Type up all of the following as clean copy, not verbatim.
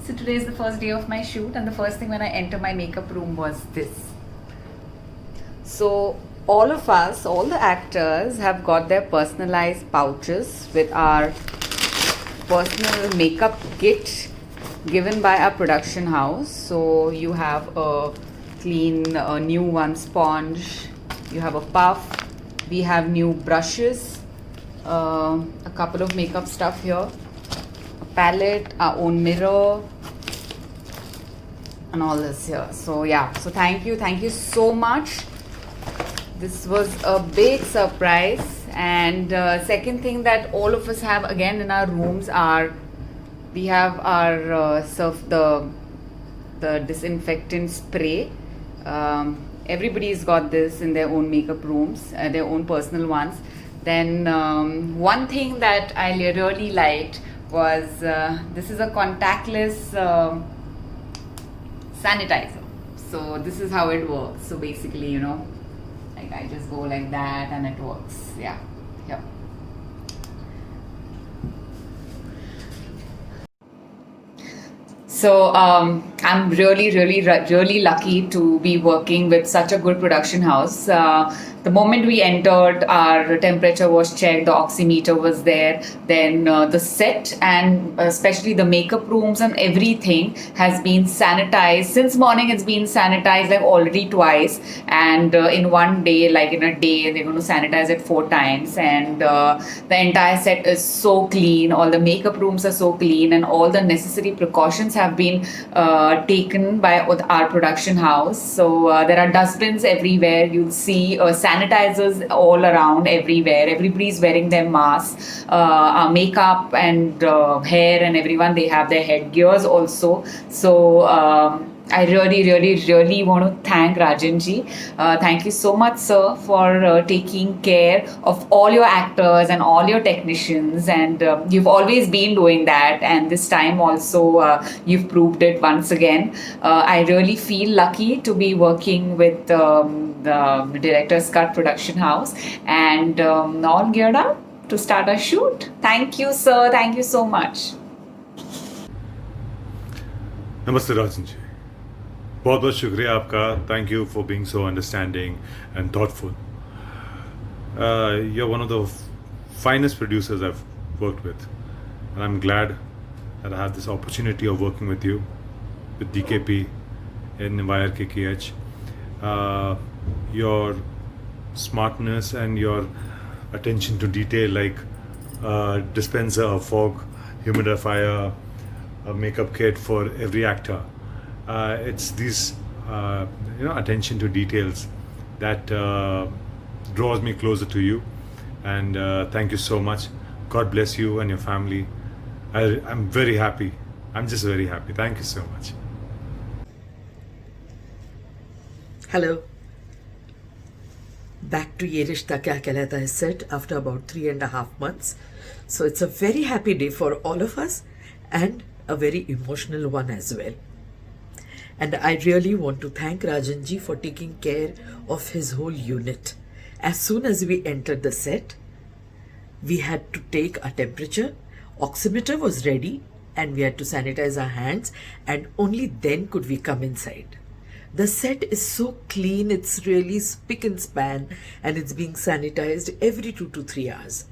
So today is the first day of my shoot, and the first thing when I enter my makeup room was this. So all of us, all the actors have got their personalized pouches with our personal makeup kit given by our production house. So you have a clean, new one sponge, you have a puff, we have new brushes, a couple of makeup stuff here, a palette, our own mirror, and all this here. So yeah, so thank you so much. This was a big surprise. And second thing that all of us have again in our rooms are, we have our the disinfectant spray. Everybody's got this in their own makeup rooms, their own personal ones. Then one thing that I really liked was this is a contactless sanitizer. So this is how it works. So basically, you know, like I just go like that and it works. Yeah. Yep. So I'm really lucky to be working with such a good production house. The moment we entered, our temperature was checked, the oximeter was there, then the set and especially the makeup rooms and everything has been sanitized. Since morning it's been sanitized like already twice, and in one day, like in a day, they're going to sanitize it 4 times, and the entire set is so clean, all the makeup rooms are so clean, and all the necessary precautions have been taken by our production house. So there are dustbins everywhere, you'll see sanitizers all around everywhere, everybody's wearing their masks, makeup and hair and everyone, they have their headgears also. So I really want to thank Rajanji. Thank you so much, sir, for taking care of all your actors and all your technicians. And you've always been doing that. And this time also, you've proved it once again. I really feel lucky to be working with the Director's Cut production house, and all geared up to start our shoot. Thank you, sir. Thank you so much. नमस्ते राजन जी, बहुत बहुत शुक्रिया आपका. Thank you for being so understanding and thoughtful. You're one of the finest producers I've worked with, and I'm glad that I had this opportunity of working with you, with DKP in YRKKH. Your smartness and your attention to detail, like dispenser, a fog humidifier, a makeup kit for every actor. It's these attention to details that draws me closer to you, and thank you so much. God bless you and your family. I'm very happy. I'm just very happy. Thank you so much. Hello. Back to Ye Rishta Kya Kehlata is set after about 3.5 months. So it's a very happy day for all of us, and a very emotional one as well. And I really want to thank Rajanji for taking care of his whole unit. As soon as we entered the set, we had to take a temperature, oximeter was ready, and we had to sanitize our hands, and only then could we come inside. The set is so clean, it's really spick and span, and it's being sanitized every 2 to 3 hours.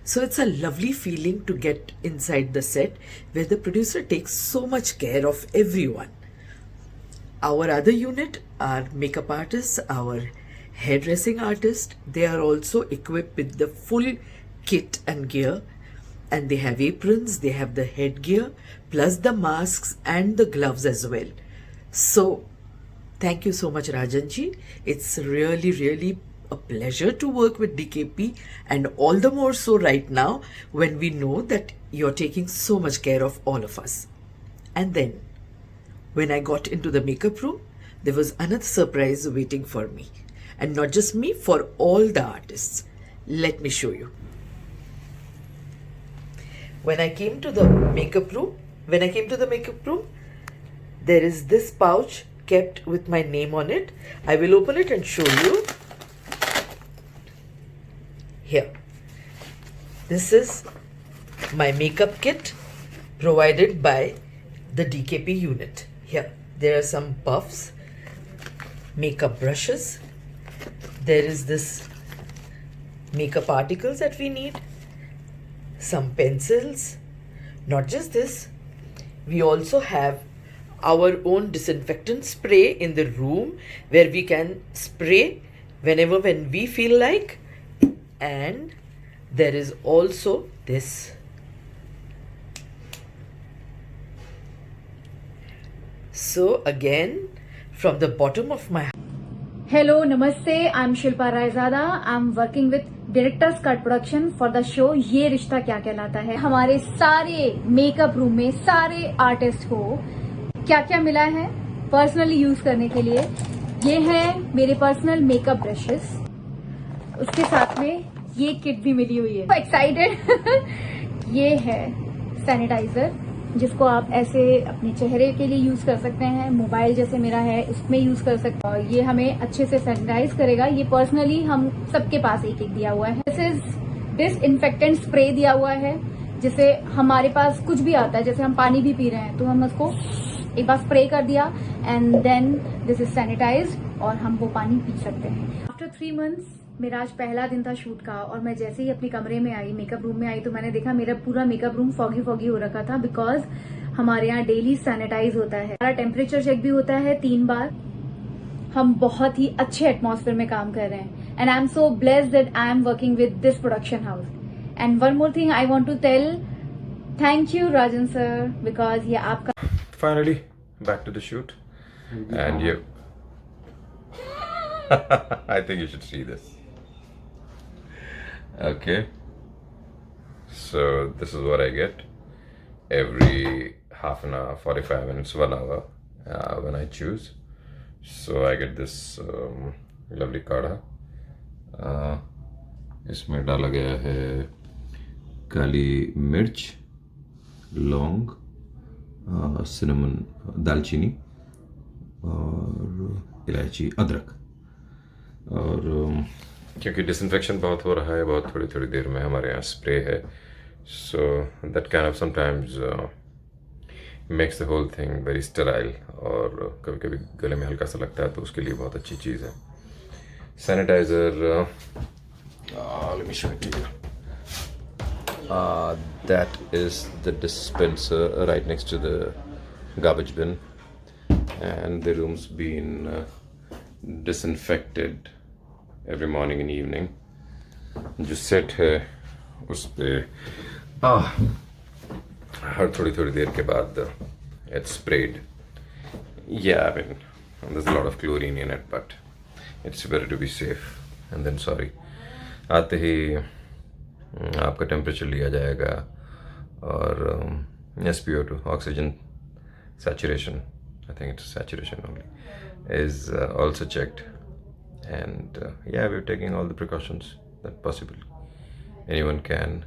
So it's a lovely feeling to get inside the set where the producer takes so much care of everyone. Our other unit, our makeup artists, our hairdressing artists, they are also equipped with the full kit and gear, and they have aprons, they have the headgear, plus the masks and the gloves as well. So thank you so much, Rajanji. It's really a pleasure to work with DKP, and all the more so right now when we know that you're taking so much care of all of us. And then, when I got into the makeup room, there was another surprise waiting for me. And not just me, for all the artists. Let me show you. When I came to the makeup room, there is this pouch kept with my name on it. I will open it and show you. Here. This is my makeup kit provided by the DKP unit. Here, there are some puffs, makeup brushes. There is this makeup articles that we need, some pencils. Not just this, we also have our own disinfectant spray in the room where we can spray when we feel like. And there is also this. So again, from the bottom of my Hello, Namaste. I'm Shilpa Raizada. I'm working with Director's Cut Production for the show ये रिश्ता क्या कहलाता है. हमारे सारे makeup room में सारे artist को क्या क्या मिला है पर्सनली यूज करने के लिए. ये है मेरे पर्सनल मेकअप ब्रशेस. उसके साथ में ये किट भी मिली हुई है. एक्साइटेड. ये है सैनिटाइजर जिसको आप ऐसे अपने चेहरे के लिए यूज कर सकते हैं. मोबाइल जैसे मेरा है उसमें यूज कर सकते हैं. ये हमें अच्छे से सैनिटाइज करेगा. ये पर्सनली हम सबके पास एक एक दिया हुआ है. दिस इज डिसइंफेक्टेंट स्प्रे दिया हुआ है जिसे हमारे पास कुछ भी आता है. जैसे हम पानी भी पी रहे हैं तो हम उसको एक बार स्प्रे कर दिया and then this is sanitised और हम वो पानी पी सकते हैं. आफ्टर 3 months मेरा आज पहला दिन था शूट का और मैं जैसे ही अपने कमरे में आई, मेकअप रूम में आई, तो मैंने देखा मेरा पूरा मेकअप रूम फॉगी फॉगी हो रखा था बिकॉज हमारे यहाँ डेली सैनिटाइज होता है. हमारा टेम्परेचर चेक भी होता है 3 बार. हम बहुत ही अच्छे एटमॉस्फेयर में काम कर रहे हैं and I am so blessed that I am working with this production house. And one more thing I want to tell, thank you Rajan sir because ये आपका. Finally, back to the shoot. And you. I think you should see this. Okay. So, this is what I get every half an hour, 45 minutes, 1 hour when I choose. So, I get this lovely kadha. इसमें डाला गया है काली मिर्च, लौंग, cinnamon, दालचीनी और इलायची, अदरक. और क्योंकि डिसइंफेक्शन बहुत हो रहा है, बहुत थोड़ी थोड़ी देर में हमारे यहाँ स्प्रे है, so that kind of sometimes makes the whole thing very sterile. और कभी कभी गले में हल्का सा लगता है तो उसके लिए बहुत अच्छी चीज़ है. Sanitiser, let me show it to you. That is the dispenser right next to the garbage bin, and the room's been disinfected every morning and evening. जो सेट है उस पे हर थोड़ी थोड़ी देर के बाद it's sprayed. Yeah, I mean there's a lot of chlorine in it, but it's better to be safe. And then sorry, आते ही आपका टेम्परेचर लिया जाएगा और SpO2, oxygen saturation, I think it's saturation only, is also checked. And yeah, we're taking all the precautions that possible anyone can.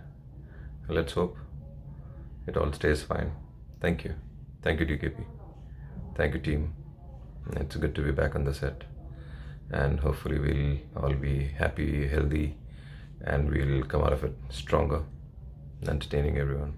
Let's hope it all stays fine. Thank you DKP, thank you team. It's good to be back on the set, and hopefully we'll all be happy, healthy, and we'll come out of it stronger, entertaining everyone.